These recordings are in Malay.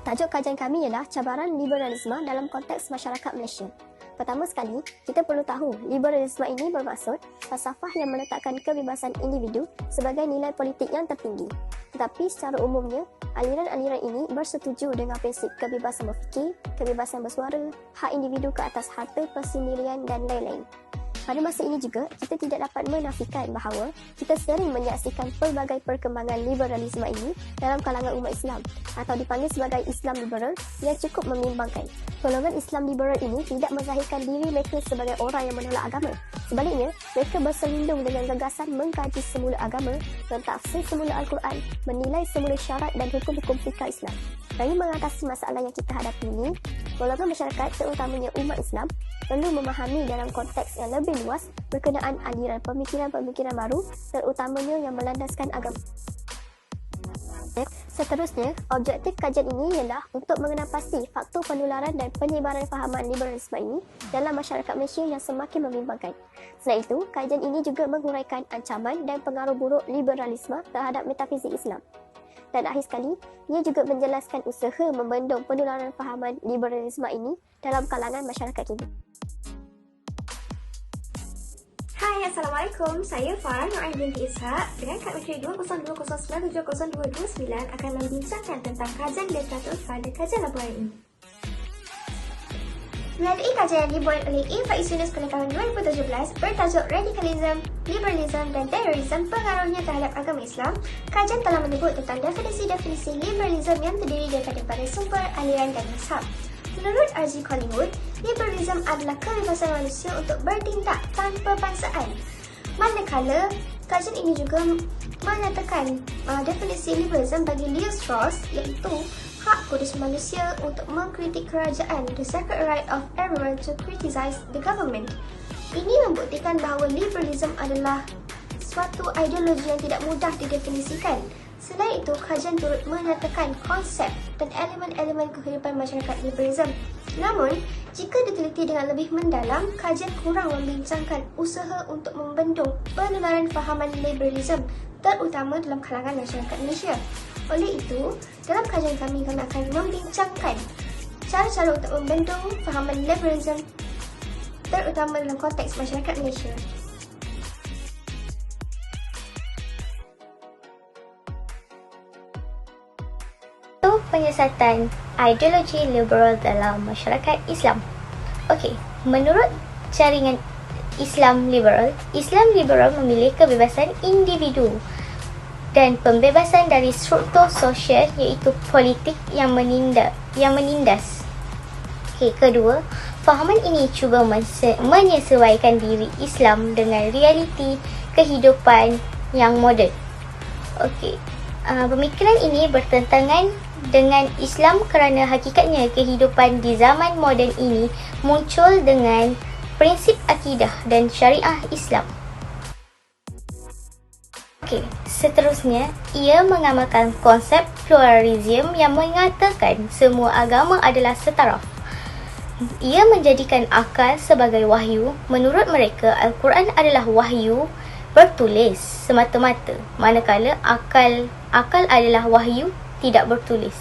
Tajuk kajian kami ialah cabaran liberalisme dalam konteks masyarakat Malaysia. Pertama sekali, kita perlu tahu liberalisme ini bermaksud falsafah yang meletakkan kebebasan individu sebagai nilai politik yang tertinggi. Tetapi secara umumnya, aliran-aliran ini bersetuju dengan prinsip kebebasan berfikir, kebebasan bersuara, hak individu ke atas harta persendirian dan lain-lain. Pada masa ini juga, kita tidak dapat menafikan bahawa kita sering menyaksikan pelbagai perkembangan liberalisme ini dalam kalangan umat Islam atau dipanggil sebagai Islam liberal yang cukup membimbangkan. Golongan Islam liberal ini tidak menzahirkan diri mereka sebagai orang yang menolak agama. Sebaliknya, mereka berselindung dengan gagasan mengkaji semula agama, mentafsir semula Al-Quran, menilai semula syarat dan hukum-hukum fikah Islam. Bagi mengatasi masalah yang kita hadapi ini, golongan masyarakat terutamanya umat Islam perlu memahami dalam konteks yang lebih luas berkenaan aliran pemikiran-pemikiran baru terutamanya yang melandaskan agama. Seterusnya, objektif kajian ini ialah untuk mengenal pasti faktor penularan dan penyebaran fahaman liberalisme ini dalam masyarakat Malaysia yang semakin membimbangkan. Selain itu, kajian ini juga menguraikan ancaman dan pengaruh buruk liberalisme terhadap metafizik Islam. Dan akhir sekali, ia juga menjelaskan usaha membendung penularan fahaman liberalisme ini dalam kalangan masyarakat kita. Hai, Assalamualaikum. Saya Farah Norain binti Ishak dengan Kad Menteri 2020970229 akan membincangkan tentang kajian literatur pada kajian laporan ini. Melalui kajian yang dibuat oleh Faiz Yunus pada tahun 2017 bertajuk Radikalisme, Liberalisme dan Terorisme Pengaruhnya Terhadap Agama Islam, kajian telah menyebut tentang definisi-definisi liberalisme yang terdiri daripada pada sumber, aliran dan mazhab. Menurut R.G. Collingwood, liberalisme adalah kebebasan manusia untuk bertindak tanpa paksaan. Manakala, kajian ini juga menyatakan definisi liberalisme bagi Leo Strauss iaitu hak kudus manusia untuk mengkritik kerajaan, the sacred right of everyone to criticize the government. Ini membuktikan bahawa liberalisme adalah suatu ideologi yang tidak mudah didefinisikan. Selain itu, kajian turut menyatakan konsep dan elemen-elemen kehidupan masyarakat liberalisme. Namun, jika diteliti dengan lebih mendalam, kajian kurang membincangkan usaha untuk membendung penularan fahaman liberalisme, terutama dalam kalangan masyarakat Malaysia. Oleh itu, dalam kajian kami akan membincangkan cara-cara untuk membendung fahaman liberalisme, terutama dalam konteks masyarakat Malaysia. Penyiasatan ideologi liberal dalam masyarakat Islam. Okey, menurut jaringan Islam liberal memilih kebebasan individu dan pembebasan dari struktur sosial iaitu politik yang menindas. Okey, kedua, fahaman ini cuba menyesuaikan diri Islam dengan realiti kehidupan yang moden. Okey, pemikiran ini bertentangan dengan Islam kerana hakikatnya kehidupan di zaman moden ini muncul dengan prinsip akidah dan syariah Islam. Okey, seterusnya, ia mengamalkan konsep pluralisme yang mengatakan semua agama adalah setara. Ia menjadikan akal sebagai wahyu. Menurut mereka, Al-Quran adalah wahyu bertulis semata-mata, manakala akal adalah wahyu tidak bertulis.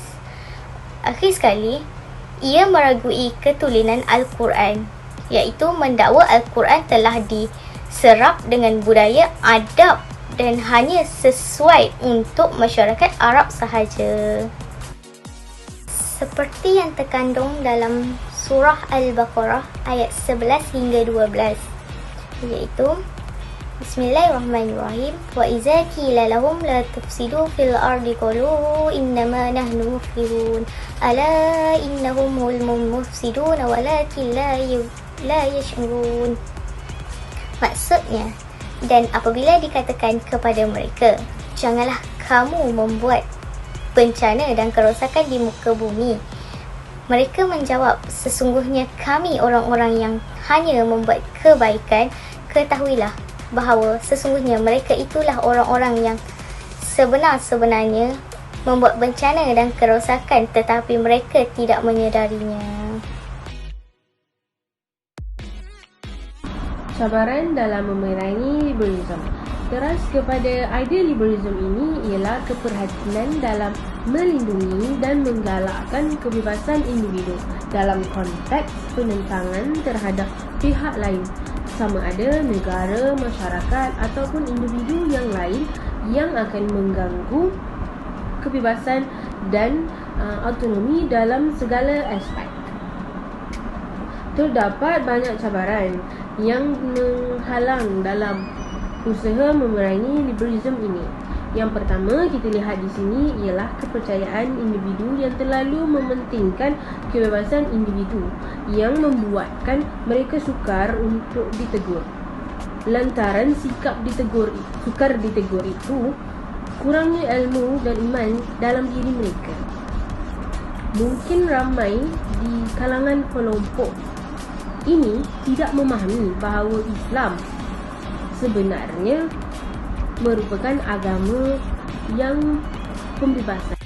Akhir sekali, ia meragui ketulinan Al-Quran, iaitu mendakwa Al-Quran telah diserap dengan budaya adab dan hanya sesuai untuk masyarakat Arab sahaja. Seperti yang terkandung dalam surah Al-Baqarah ayat 11 hingga 12, iaitu Bismillahirrahmanirrahim. Wa iza qila lahum la tufsidu fil ardi qalu innama nahnu muslihun ala innahum humul mufsidun walakin la yash'urun. Maksudnya, dan apabila dikatakan kepada mereka, janganlah kamu membuat bencana dan kerosakan di muka bumi, mereka menjawab, sesungguhnya kami orang-orang yang hanya membuat kebaikan. Ketahuilah bahawa sesungguhnya mereka itulah orang-orang yang sebenar-sebenarnya membuat bencana dan kerosakan tetapi mereka tidak menyedarinya. Cabaran dalam memerangi liberalisme. teras kepada idea liberalism ini ialah keperhatian dalam melindungi dan menggalakkan kebebasan individu dalam konteks penentangan terhadap pihak lain, sama ada negara, masyarakat ataupun individu yang lain yang akan mengganggu kebebasan dan autonomi dalam segala aspek. Terdapat banyak cabaran yang menghalang dalam usaha memerangi liberalism ini. Yang pertama kita lihat di sini ialah kepercayaan individu yang terlalu mementingkan kebebasan individu yang membuatkan mereka sukar untuk ditegur. Lantaran sukar ditegur itu kurangnya ilmu dan iman dalam diri mereka. Mungkin ramai di kalangan kelompok ini tidak memahami bahawa Islam sebenarnya merupakan agama yang pembebasan.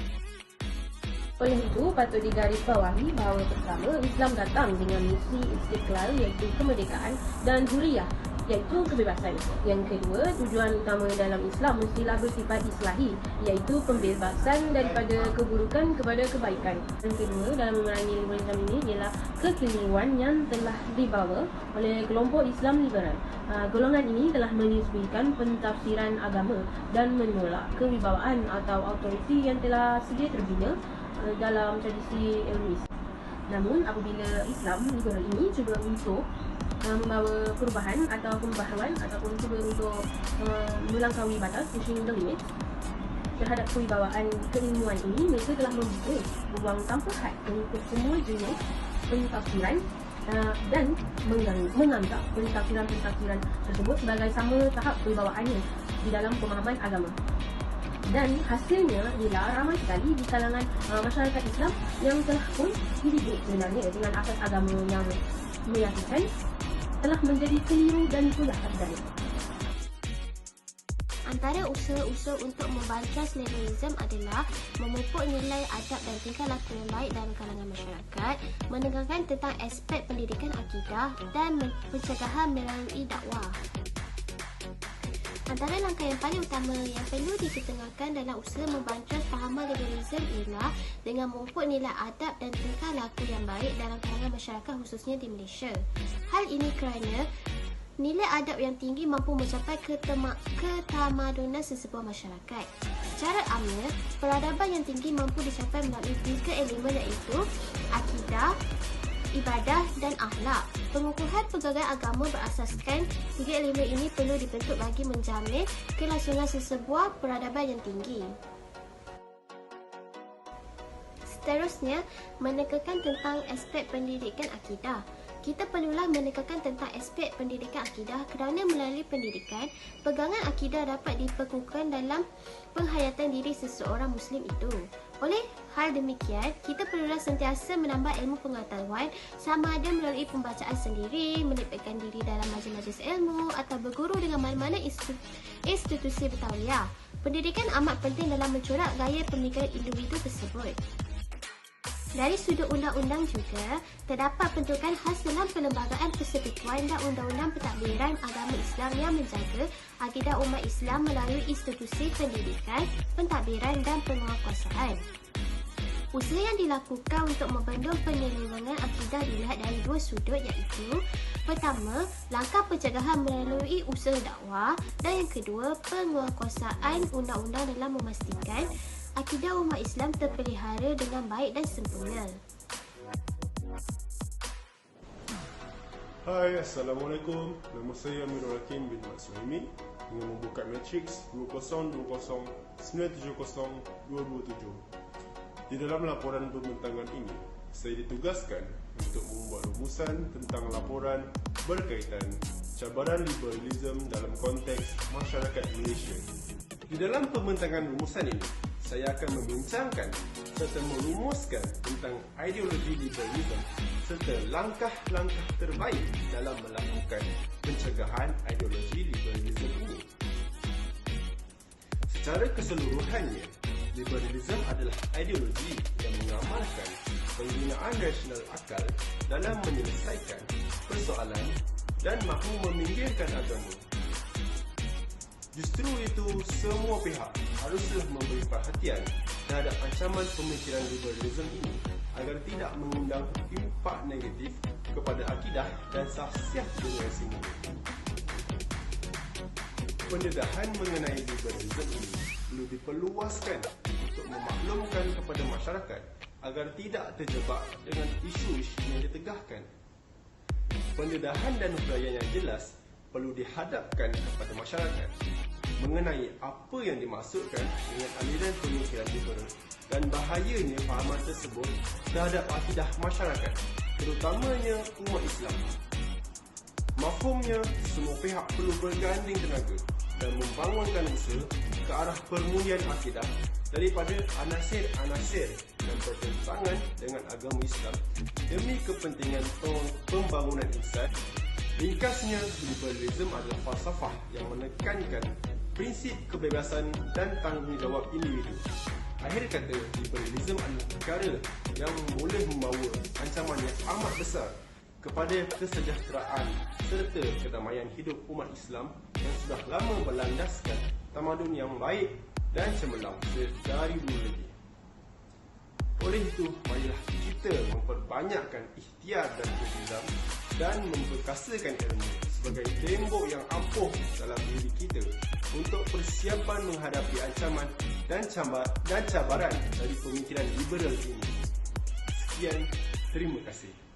Oleh itu, patut digarisbawahi bahawa pertama, Islam datang dengan misi istiqlal iaitu kemerdekaan dan huriyah iaitu kebebasan. Yang kedua, tujuan utama dalam Islam mestilah bersifat islahi iaitu pembebasan daripada keburukan kepada kebaikan. Yang kedua, dalam memerangi liberalism ini ialah kekeliruan yang telah dibawa oleh kelompok Islam liberal. Golongan ini telah menyisbikan pentafsiran agama dan menolak kewibawaan atau autoriti yang telah sedia terbina dalam tradisi ilmu Islam. Namun apabila Islam liberal ini cuba untuk membawa perubahan atau pembaharuan ataupun cuba untuk melangkaui batas, pushing the limit terhadap kewibawaan keilmuan ini, mereka telah membuka ruang tanpa had untuk semua jenis pentafsiran dan menganggap pentafsiran tersebut sebagai sama tahap kewibawaannya di dalam pemahaman agama. Dan hasilnya ialah ramai sekali di kalangan masyarakat Islam yang telah pun dididik sebenarnya dengan asas agama yang meyakinkan telah menjadi keliru dan pula berdaya. Antara usaha-usaha untuk membancas liberalism adalah memupuk nilai adab dan tingkah laku yang baik dalam kalangan masyarakat, menekankan tentang aspek pendidikan akidah dan pencegahan melalui dakwah. Antara langkah yang paling utama yang perlu diketengahkan dalam usaha membancas fahaman liberalism ialah dengan memupuk nilai adab dan tingkah laku yang baik dalam kalangan masyarakat khususnya di Malaysia. Hal ini kerana nilai adab yang tinggi mampu mencapai ketamadunan sesebuah masyarakat. Secara amnya, peradaban yang tinggi mampu dicapai melalui 3 elemen iaitu akidah, ibadah dan akhlak. Pengukuhan pelbagai agama berasaskan 3 elemen ini perlu dibentuk bagi menjamin kelangsungan sesebuah peradaban yang tinggi. Seterusnya, menekankan tentang aspek pendidikan akidah. Kita perlulah menekankan tentang aspek pendidikan akidah kerana melalui pendidikan, pegangan akidah dapat dipegukan dalam penghayatan diri seseorang Muslim itu. Oleh hal demikian, kita perlulah sentiasa menambah ilmu pengetahuan sama ada melalui pembacaan sendiri, melibatkan diri dalam majlis-majlis ilmu atau berguru dengan mana-mana institusi bertauliah. Pendidikan amat penting dalam mencorak gaya pemikiran individu tersebut. Dari sudut undang-undang juga, terdapat bentukan khas dalam Perlembagaan Persekutuan dan Undang-Undang Pentadbiran Agama Islam yang menjaga akidah umat Islam melalui institusi pendidikan, pentadbiran dan penguatkuasaan. Usaha yang dilakukan untuk membendung penyelewengan akidah dilihat dari 2 sudut iaitu pertama, langkah pencegahan melalui usaha dakwah dan yang kedua, penguatkuasaan undang-undang dalam memastikan akidah umat Islam terpelihara dengan baik dan sempurna. Hai, Assalamualaikum. Nama saya Amirul Hakim bin Mat Suhaimi dengan membuka matriks 2020-970-227. Di dalam laporan pembentangan ini, saya ditugaskan untuk membuat rumusan tentang laporan berkaitan cabaran liberalism dalam konteks masyarakat Malaysia. Di dalam pembentangan rumusan ini, saya akan membincangkan serta merumuskan tentang ideologi liberalism serta langkah-langkah terbaik dalam melakukan pencegahan ideologi liberalism ini. Secara keseluruhannya, liberalism adalah ideologi yang mengamalkan penggunaan rasional akal dalam menyelesaikan persoalan dan mahu meminggirkan agama. Justru itu, semua pihak haruslah memberi perhatian terhadap ancaman pemikiran liberalism ini agar tidak mengundang impak negatif kepada akidah dan sahsiah generasi muda. Pendedahan mengenai liberalism ini perlu diperluaskan untuk memaklumkan kepada masyarakat agar tidak terjebak dengan isu-isu yang ditegahkan. Pendedahan dan huraian yang jelas perlu dihadapkan kepada masyarakat mengenai apa yang dimaksudkan dengan aliran pemikiran liberal dan bahayanya fahaman tersebut terhadap akidah masyarakat, terutamanya umat Islam. Mafhumnya, semua pihak perlu berganding tenaga dan membangunkan usaha ke arah permulian akidah daripada anasir-anasir dan bertentangan dengan agama Islam demi kepentingan pembangunan insan. Ringkasnya, liberalism adalah falsafah yang menekankan prinsip kebebasan dan tanggungjawab individu. Akhir kata, liberalism adalah perkara yang boleh membawa ancaman yang amat besar kepada kesejahteraan serta kedamaian hidup umat Islam yang sudah lama berlandaskan tamadun yang baik dan cemerlang sedari dulu lagi. Oleh itu, marilah kita memperbanyakkan ikhtiar dan iltizam dan memperkasakan ilmu sebagai tembok yang ampuh dalam diri kita untuk persiapan menghadapi ancaman dan cabaran dari pemikiran liberal ini. Sekian, terima kasih.